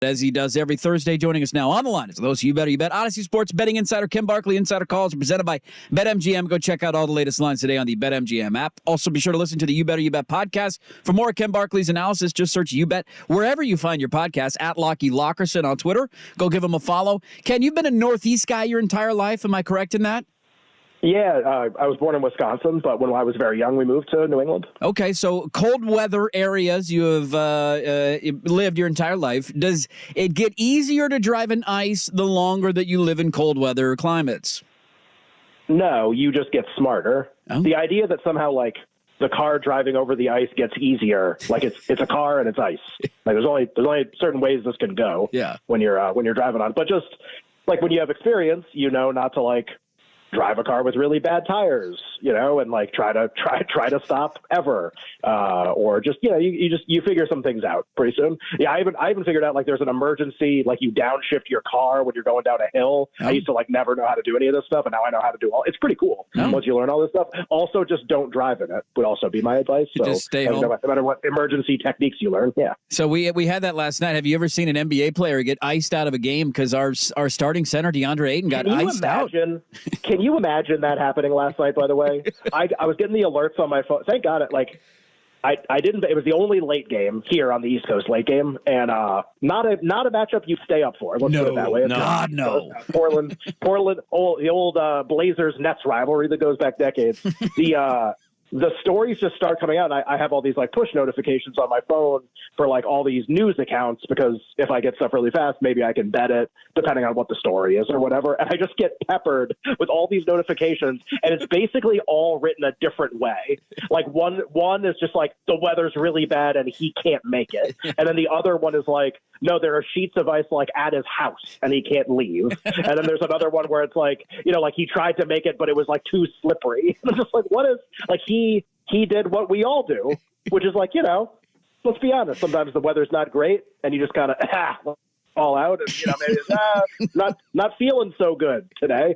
as he does every Thursday. Joining us now on the line is the host of You Better You Bet, Audacy Sports betting insider Ken Barkley. Insider calls are presented by BetMGM. Go check out all the latest lines today on the BetMGM app. Also, be sure to listen to the You Better You Bet podcast. For more Ken Barkley's analysis, just search You Bet wherever you find your podcast, at Lockie Lockerson on Twitter. Go give him a follow. Ken, you've been a Northeast guy your entire life. Am I correct in that? Yeah, I was born in Wisconsin, but when I was very young, we moved to New England. Okay, so cold weather areas you have lived your entire life. Does it get easier to drive in ice the longer that you live in cold weather climates? No, you just get smarter. Oh. The idea that somehow, like, the car driving over the ice gets easier, like it's a car and it's ice. Like there's only certain ways this can go. Yeah. When you're driving on it. But just like when you have experience, you know not to like drive a car with really bad tires, and like try to stop ever, or just you figure some things out pretty soon. Yeah, I even figured out like there's an emergency, like you downshift your car when you're going down a hill. Oh. I used to like never know how to do any of this stuff, and now I know how to do all. It's pretty cool once you learn all this stuff. Also, just don't drive in it would also be my advice. So just stay home. No matter what emergency techniques you learn. Yeah. So we had that last night. Have you ever seen an NBA player get iced out of a game because our starting center DeAndre Ayton got iced out? Can you imagine that happening last night, by the way? I was getting the alerts on my phone. Thank God I didn't. It was the only late game here on the East Coast, late game, and not a matchup you stay up for. Let's put it that way. No. Portland, the old Blazers Nets rivalry that goes back decades. The stories just start coming out, and I have all these like push notifications on my phone for like all these news accounts, because if I get stuff really fast, maybe I can bet it depending on what the story is or whatever. And I just get peppered with all these notifications, and it's basically all written a different way. Like one is just like the weather's really bad and he can't make it, and then the other one is like, no, there are sheets of ice like at his house and he can't leave. And then there's another one where it's like, like he tried to make it, but it was like too slippery. And I'm just like, what is like he did what we all do, which is like, let's be honest. Sometimes the weather's not great and you just kind of fall out and, maybe it's not feeling so good today.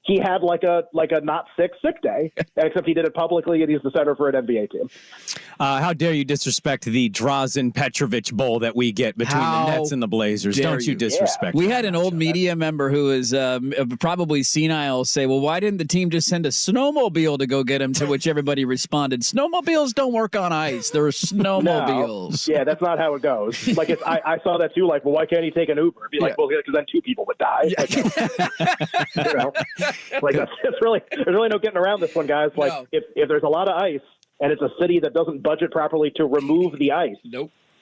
He had like a not sick day, except he did it publicly, and he's the center for an NBA team. How dare you disrespect the Drazen Petrovic Bowl that we get between the Nets and the Blazers? Don't you disrespect? We had an old media member who is probably senile say, well, why didn't the team just send a snowmobile to go get him? To which everybody responded, snowmobiles don't work on ice. There are snowmobiles. No. Yeah, that's not how it goes. Like I saw that too. Like, well, why can't he take an Uber? Be like, well, because then two people would die. Like there's really no getting around this one, guys. Like if there's a lot of ice and it's a city that doesn't budget properly to remove the ice,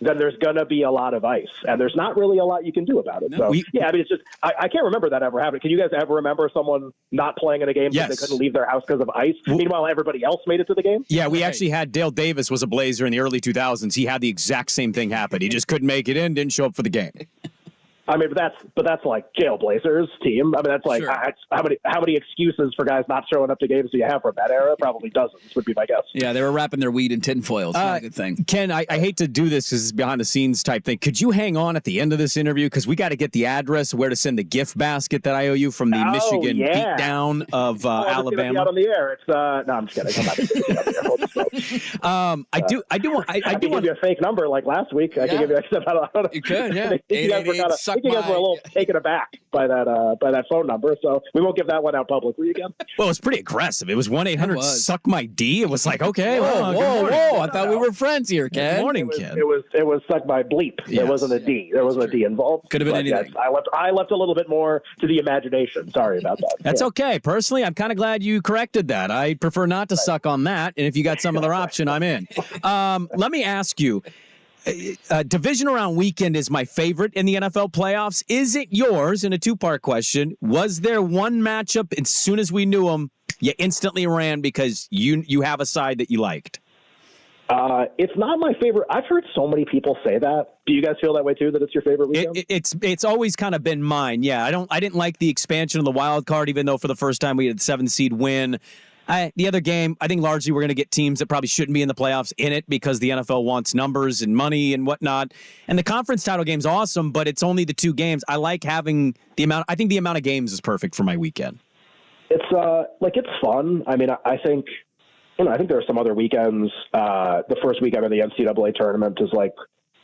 then there's gonna be a lot of ice, and there's not really a lot you can do about it. So it's just I can't remember that ever happening. Can you guys ever remember someone not playing in a game because they couldn't leave their house because of ice? Meanwhile, everybody else made it to the game. Yeah, we actually had Dale Davis was a Blazer in the early 2000s. He had the exact same thing happen. He just couldn't make it in, didn't show up for the game. I mean, but that's like Jail Blazers team. I mean, that's like how many excuses for guys not showing up to games do you have from that era? Probably dozens would be my guess. Yeah, they were wrapping their weed in tinfoil. It's not a good thing. Ken, I hate to do this because it's behind the scenes type thing. Could you hang on at the end of this interview, because we got to get the address where to send the gift basket that I owe you from the Michigan beatdown of Alabama. Be out on the air. It's no, I'm just kidding. I do want to give you a fake number like last week. I can give you. You could, yeah. I think you guys were a little taken aback by that phone number, so we won't give that one out publicly again. Well, it's pretty aggressive. It was 1-800-SUCK MY D. It was like, okay, whoa! I thought we were friends here, Ken. Good morning, Ken. It was suck my bleep. Yes. There wasn't a D. There wasn't a D involved. Could have been anything. Yes, I left a little bit more to the imagination. Sorry about that. That's okay. Personally, I'm kind of glad you corrected that. I prefer not to suck on that, and if you got some other option, I'm in. Let me ask you. Divisional round weekend is my favorite in the NFL playoffs. Is it yours? In a two-part question, was there one matchup as soon as we knew them, you instantly ran because you have a side that you liked? It's not my favorite. I've heard so many people say that. Do you guys feel that way too? That it's your favorite weekend? It's always kind of been mine. Yeah, I didn't like the expansion of the wild card, even though for the first time we had 7-seed win. The other game, I think largely we're going to get teams that probably shouldn't be in the playoffs in it because the NFL wants numbers and money and whatnot. And the conference title game's awesome, but it's only the two games. I like having I think the amount of games is perfect for my weekend. It's it's fun. I mean, I think there are some other weekends. The first weekend of the NCAA tournament is like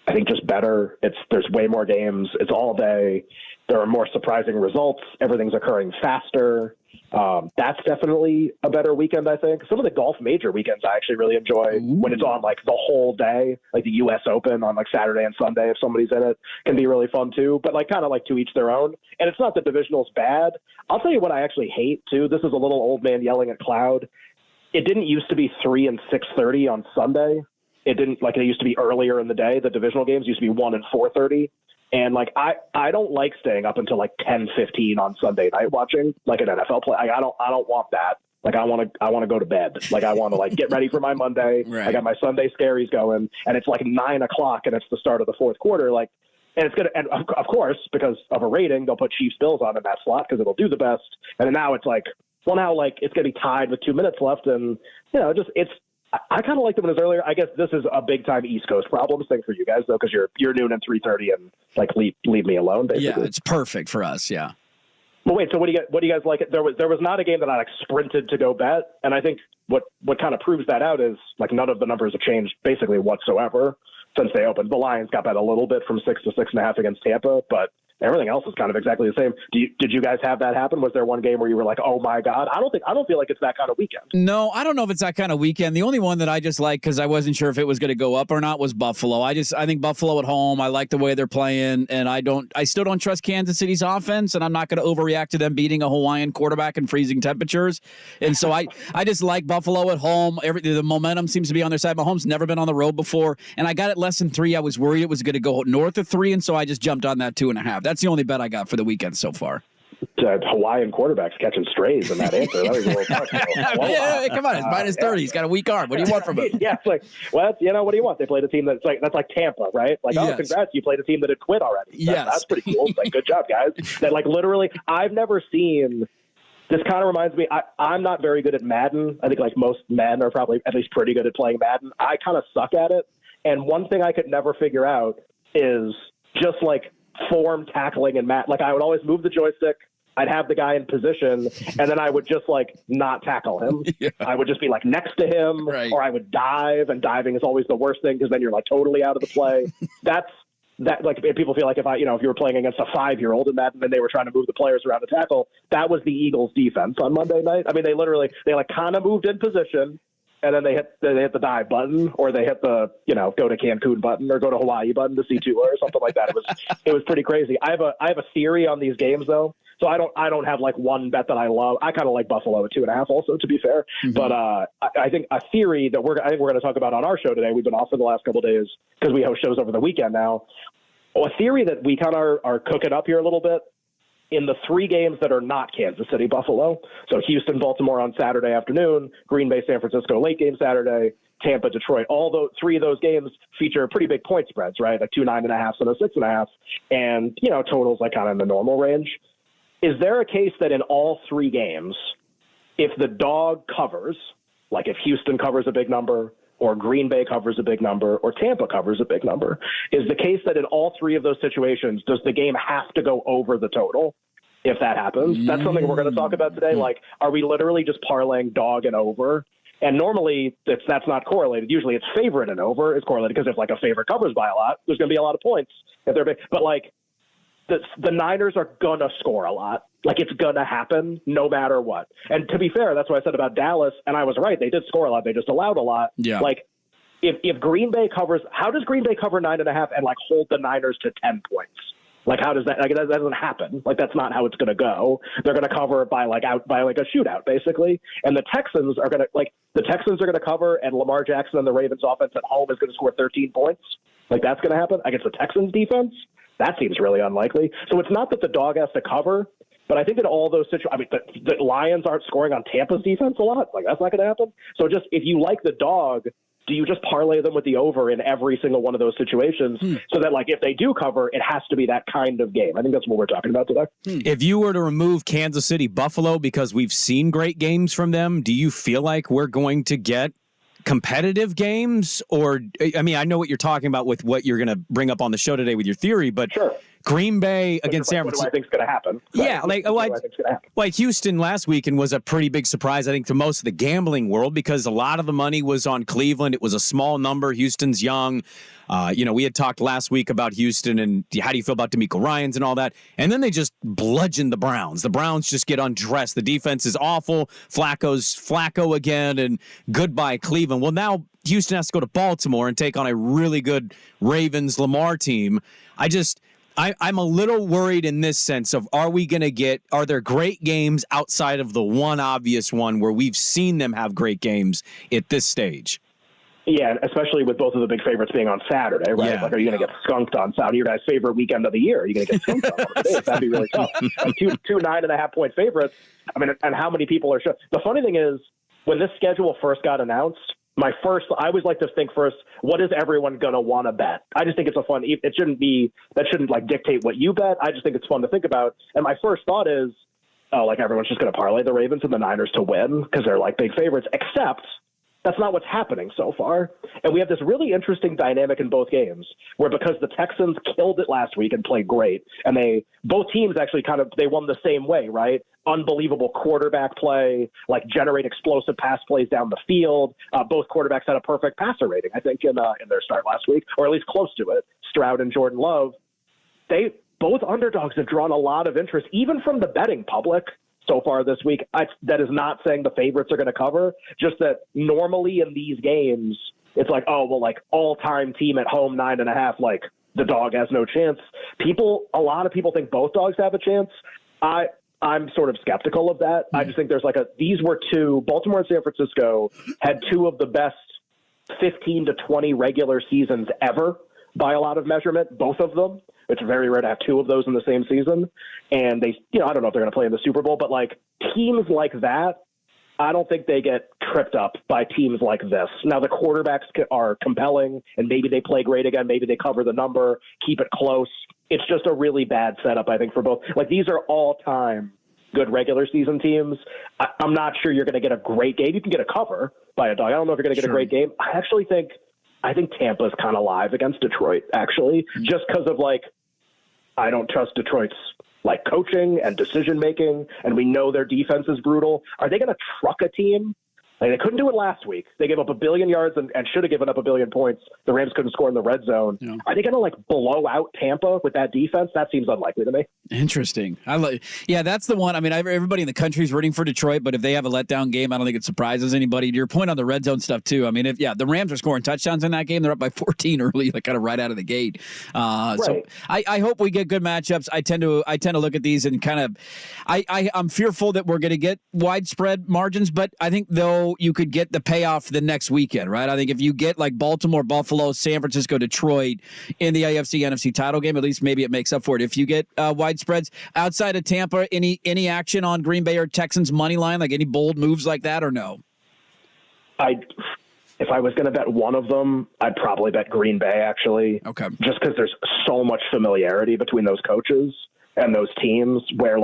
I think just better. There's way more games. It's all day. There are more surprising results. Everything's occurring faster. That's definitely a better weekend, I think. Some of the golf major weekends I actually really enjoy when it's on like the whole day, like the U.S. Open on like Saturday and Sunday. If somebody's in it, can be really fun too. But like kind of like to each their own. And it's not that divisional's bad. I'll tell you what I actually hate too. This is a little old man yelling at cloud. It didn't used to be 3 and 6:30 on Sunday. It didn't like it used to be earlier in the day. The divisional games used to be 1 and 4:30. And like I don't like staying up until like 10:15 on Sunday night watching like an NFL play. I don't want that. Like I want to go to bed. Like I want to like get ready for my Monday. Right. I got my Sunday scaries going, and it's like 9:00 and it's the start of the fourth quarter. Like, and it's gonna, and of course because of a rating, they'll put Chiefs Bills on in that slot because it'll do the best. And then now it's like, well, now like it's gonna be tied with 2 minutes left, and I kind of liked it when it was earlier. I guess this is a big time East Coast problems thing for you guys though, because you're noon and 3:30 and like leave me alone. Basically. Yeah, it's perfect for us. Yeah. Well, wait. So what do you guys like? There was not a game that I like sprinted to go bet, and I think what kind of proves that out is like none of the numbers have changed basically whatsoever since they opened. The Lions got bet a little bit from 6 to 6.5 against Tampa, but everything else is kind of exactly the same. Did you guys have that happen? Was there one game where you were like, oh my God? I don't feel like it's that kind of weekend. No, I don't know if it's that kind of weekend. The only one that I just like because I wasn't sure if it was going to go up or not was Buffalo. I think Buffalo at home. I like the way they're playing, and I still don't trust Kansas City's offense, and I'm not going to overreact to them beating a Hawaiian quarterback in freezing temperatures. And so I just like Buffalo at home. The momentum seems to be on their side. Mahomes never been on the road before, and I got it less than 3. I was worried it was going to go north of 3, and so I just jumped on that 2.5. That's the only bet I got for the weekend so far. Hawaiian quarterbacks catching strays in that answer. That was a little tough. Yeah, come on, it's minus 30. He's got a weak arm. What do you want from him? Yeah, it's like, well, what do you want? They played a team that's like Tampa, right? Like, yes. Oh, congrats, you played a team that had quit already. Yes. That's pretty cool. Like, good job, guys. That like literally, I've never seen. This kind of reminds me, I'm not very good at Madden. I think like most men are probably at least pretty good at playing Madden. I kind of suck at it. And one thing I could never figure out is just like form tackling and Like I would always move the joystick. I'd have the guy in position, and then I would just like not tackle him. Yeah. I would just be like next to him, right. Or I would dive, and diving is always the worst thing because then you're like totally out of the play. That like people feel like if you were playing against a 5-year-old in Madden and they were trying to move the players around to tackle, that was the Eagles defense on Monday night. I mean, they like kind of moved in position. And then they hit the dive button, or they hit the go to Cancun button, or go to Hawaii button to see Tua or something like that. It was pretty crazy. I have a theory on these games though, so I don't have like one bet that I love. I kind of like Buffalo at 2.5 also, to be fair. Mm-hmm. But I think a theory that we're going to talk about on our show today. We've been off for the last couple of days because we host shows over the weekend now. A theory that we kind of are cooking up here a little bit. In the 3 games that are not Kansas City, Buffalo, so Houston, Baltimore on Saturday afternoon, Green Bay, San Francisco late game Saturday, Tampa, Detroit. All those 3 of those games feature pretty big point spreads, right? Like 2 9.5 and a 6.5, and totals like kind of in the normal range. Is there a case that in all 3 games, if the dog covers, like if Houston covers a big number, or Green Bay covers a big number, or Tampa covers a big number, is the case that in all 3 of those situations, does the game have to go over the total if that happens? That's something we're going to talk about today. Like, are we literally just parlaying dog and over? And normally that's not correlated. Usually it's favorite and over is correlated because if like a favorite covers by a lot, there's going to be a lot of points if they're big. But like the Niners are going to score a lot. Like it's going to happen no matter what. And to be fair, that's what I said about Dallas. And I was right. They did score a lot. They just allowed a lot. Yeah. Like if Green Bay covers, how does Green Bay cover 9.5 and like hold the Niners to 10 points? Like how does that, like that doesn't happen. Like that's not how it's going to go. They're going to cover by like a shootout basically. And the Texans are going to cover, and Lamar Jackson and the Ravens offense at home is going to score 13 points. Like that's going to happen against the Texans defense. That seems really unlikely. So it's not that the dog has to cover, but I think in all those situations, I mean, the Lions aren't scoring on Tampa's defense a lot. Like that's not going to happen. So just if you like the dog, do you just parlay them with the over in every single one of those situations so that like if they do cover, it has to be that kind of game? I think that's what we're talking about today. If you were to remove Kansas City, Buffalo, because we've seen great games from them, do you feel like we're going to get competitive games? Or, I mean, I know what you're talking about with what you're going to bring up on the show today with your theory, but sure. Green Bay against San What do Francisco. I think's going to happen? Yeah, What do I think's gonna happen? like Houston last weekend was a pretty big surprise, I think, to most of the gambling world because a lot of the money was on Cleveland. It was a small number. Houston's young. We had talked last week about Houston and how do you feel about DeMeco Ryans and all that. And then they just bludgeoned the Browns. The Browns just get undressed. The defense is awful. Flacco's Flacco again, and goodbye Cleveland. Well, now Houston has to go to Baltimore and take on a really good Ravens Lamar team. I'm a little worried in this sense of are there great games outside of the one obvious one where we've seen them have great games at this stage? Yeah, especially with both of the big favorites being on Saturday, right? Yeah. Like, are you going to get skunked on Saturday? Your guys' favorite weekend of the year. Are you going to get skunked on one of the days? That'd be really tough. Like two 9.5-point favorites. I mean, and how many people are sure? The funny thing is, when this schedule first got announced, I always like to think first, what is everyone going to want to bet? I just think it's that shouldn't like dictate what you bet. I just think it's fun to think about. And my first thought is, everyone's just going to parlay the Ravens and the Niners to win because they're like big favorites, except that's not what's happening so far. And we have this really interesting dynamic in both games where because the Texans killed it last week and played great, and both teams actually they won the same way, right? Unbelievable quarterback play, like generate explosive pass plays down the field. Both quarterbacks had a perfect passer rating, I think, in their start last week, or at least close to it. Stroud and Jordan Love. Both underdogs have drawn a lot of interest, even from the betting public so far this week. That is not saying the favorites are going to cover, just that normally in these games, it's like, all-time team at home, 9.5, like the dog has no chance. A lot of people think both dogs have a chance. I'm sort of skeptical of that. I just think these were Baltimore and San Francisco had two of the best 15 to 20 regular seasons ever by a lot of measurement, both of them. It's very rare to have two of those in the same season. And I don't know if they're going to play in the Super Bowl, but like teams like that, I don't think they get tripped up by teams like this. Now the quarterbacks are compelling and maybe they play great again. Maybe they cover the number, keep it close. It's just a really bad setup, I think, for both. Like these are all-time good regular season teams. I'm not sure you're going to get a great game. You can get a cover by a dog. I don't know if you're going to get a great game. I think Tampa's kind of live against Detroit, actually, just because of I don't trust Detroit's coaching and decision making, and we know their defense is brutal. Are they going to truck a team? They couldn't do it last week. They gave up 1 billion yards and should have given up 1 billion points. The Rams couldn't score in the red zone. Yeah. Are they going to blow out Tampa with that defense? That seems unlikely to me. Interesting. That's the one. I mean, everybody in the country is rooting for Detroit, but if they have a letdown game, I don't think it surprises anybody. To your point on the red zone stuff too. I mean, the Rams are scoring touchdowns in that game. They're up by 14 early, kind of right out of the gate. Right. So I hope we get good matchups. I tend to look at these and kind of, I'm fearful that we're going to get widespread margins, but I think though you could get the payoff the next weekend, right? I think if you get Baltimore, Buffalo, San Francisco, Detroit in the AFC, NFC title game, at least maybe it makes up for it. If you get widespreads outside of Tampa, any action on Green Bay or Texans money line, any bold moves like that or no? If I was going to bet one of them, I'd probably bet Green Bay, actually. Okay. Just because there's so much familiarity between those coaches and those teams where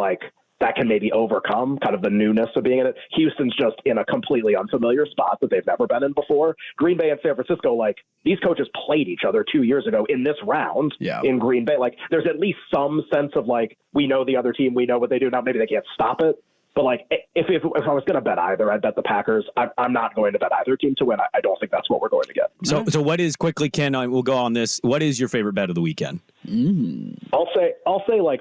that can maybe overcome kind of the newness of being in it. Houston's just in a completely unfamiliar spot that they've never been in before. Green Bay and San Francisco, these coaches played each other 2 years ago in this round in Green Bay. There's at least some sense of we know the other team, we know what they do. Now maybe they can't stop it. But if I was going to bet either, I'd bet the Packers. I'm not going to bet either team to win. I don't think that's what we're going to get. So what is quickly, Ken? We'll go on this. What is your favorite bet of the weekend? I'll say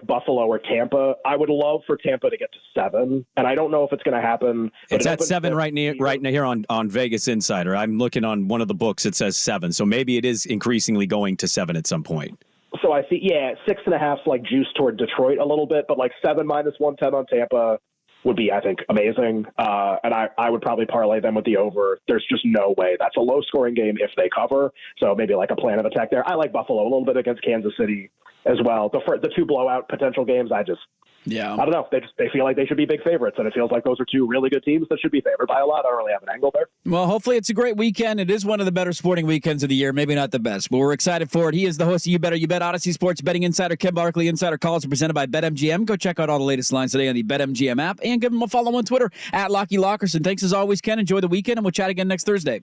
Buffalo or Tampa. I would love for Tampa to get to 7, and I don't know if it's going to happen. It's at 7 right here on Vegas Insider. I'm looking on one of the books. It says 7, so maybe it is increasingly going to 7 at some point. So I see, 6.5 juice toward Detroit a little bit, but 7 minus 110 on Tampa would be, I think, amazing. And I would probably parlay them with the over. There's just no way. That's a low-scoring game if they cover. So maybe a plan of attack there. I like Buffalo a little bit against Kansas City as well. The two blowout potential games, I don't know. They feel like they should be big favorites, and it feels like those are two really good teams that should be favored by a lot. I don't really have an angle there. Well, hopefully it's a great weekend. It is one of the better sporting weekends of the year. Maybe not the best, but we're excited for it. He is the host of You Better You Bet, Audacy Sports Betting Insider, Ken Barkley. Insider calls are presented by BetMGM. Go check out all the latest lines today on the BetMGM app and give him a follow on Twitter at Lockie Lockerson. Thanks as always, Ken. Enjoy the weekend, and we'll chat again next Thursday.